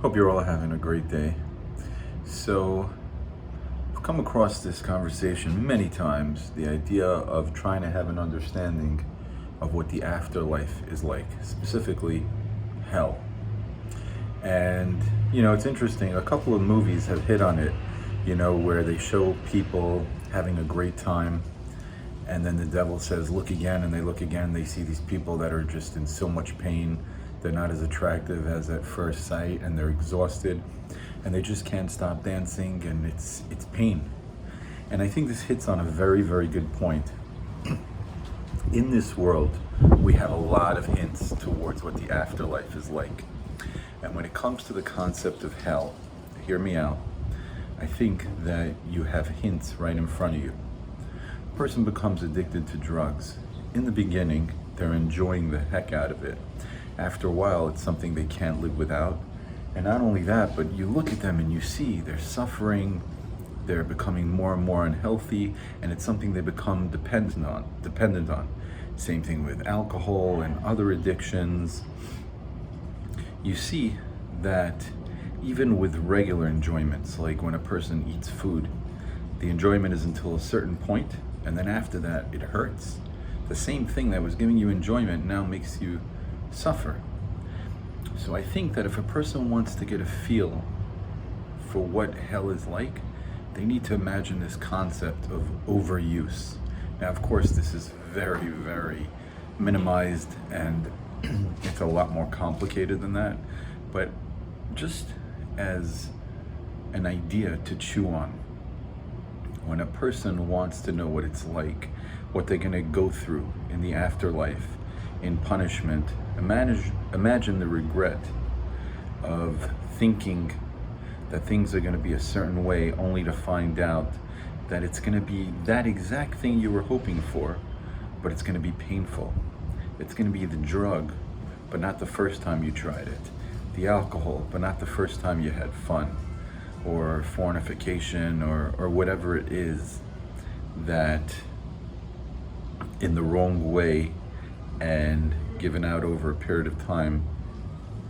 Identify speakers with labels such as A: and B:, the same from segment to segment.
A: Hope you're all having a great day. So, I've come across this conversation many times, the idea of trying to have an understanding of what the afterlife is like, specifically hell. And, it's interesting, a couple of movies have hit on it, where they show people having a great time, and then the devil says, look again, and they look again, they see these people that are just in so much pain. They're not as attractive as at first sight, and they're exhausted, and they just can't stop dancing, and it's pain. And I think this hits on a very, very good point. In this world, we have a lot of hints towards what the afterlife is like. And when it comes to the concept of hell, hear me out, I think that you have hints right in front of you. A person becomes addicted to drugs. In the beginning, they're enjoying the heck out of it. After a while, it's something they can't live without. And not only that, but you look at them and you see they're suffering, they're becoming more and more unhealthy, and it's something they become dependent on. Same thing with alcohol and other addictions. You see that even with regular enjoyments, like when a person eats food, the enjoyment is until a certain point, and then after that, it hurts. The same thing that was giving you enjoyment now makes you suffer. So I think that if a person wants to get a feel for what hell is like, they need to imagine this concept of overuse. Now, of course, this is very, very minimized, and it's a lot more complicated than that, but just as an idea to chew on. When a person wants to know what it's like, what they're going to go through in the afterlife, in punishment, imagine the regret of thinking that things are going to be a certain way, only to find out that it's going to be that exact thing you were hoping for, but it's going to be painful. It's going to be the drug, but not the first time you tried it. The alcohol, but not the first time you had fun. Or fornication, or whatever it is that in the wrong way and given out over a period of time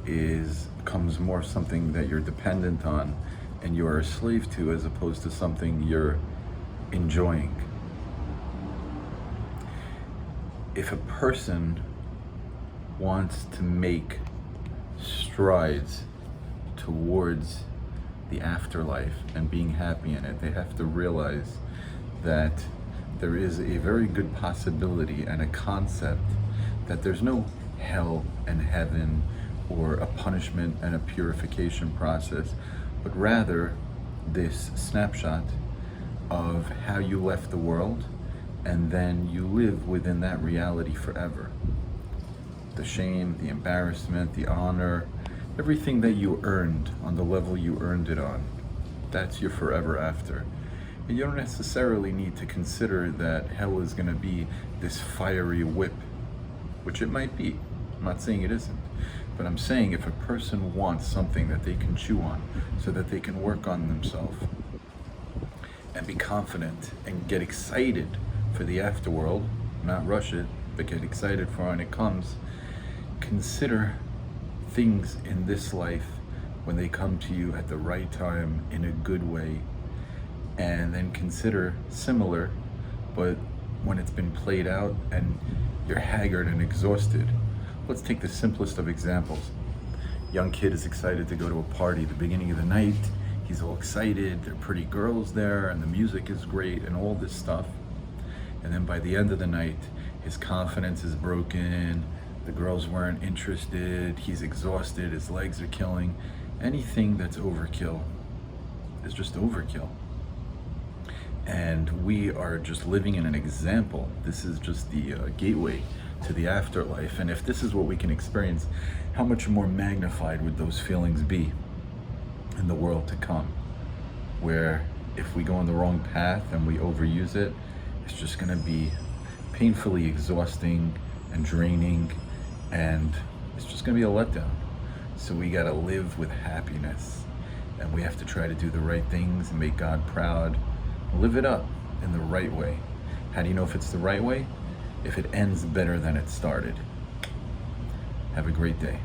A: becomes more something that you're dependent on and you are a slave to, as opposed to something you're enjoying. If a person wants to make strides towards the afterlife and being happy in it, they have to realize that there is a very good possibility and a concept that there's no hell and heaven or a punishment and a purification process, but rather this snapshot of how you left the world, and then you live within that reality forever. The shame, the embarrassment, the honor, everything that you earned on the level you earned it on, that's your forever after. And you don't necessarily need to consider that hell is going to be this fiery whip, which it might be. I'm not saying it isn't, but I'm saying if a person wants something that they can chew on so that they can work on themselves and be confident and get excited for the afterworld, not rush it, but get excited for when it comes, consider things in this life when they come to you at the right time in a good way, and then consider similar, but when it's been played out and you're haggard and exhausted. Let's take the simplest of examples. Young kid is excited to go to a party the beginning of the night. He's all excited, there are pretty girls there, and the music is great and all this stuff. And then by the end of the night, his confidence is broken, the girls weren't interested, he's exhausted, his legs are killing. Anything that's overkill is just overkill. And we are just living in an example. This is just the gateway to the afterlife. And if this is what we can experience, how much more magnified would those feelings be in the world to come? Where if we go on the wrong path and we overuse it, it's just going to be painfully exhausting and draining, and it's just going to be a letdown. So we got to live with happiness, and we have to try to do the right things and make God proud. Live it up in the right way. How do you know if it's the right way? If it ends better than it started. Have a great day.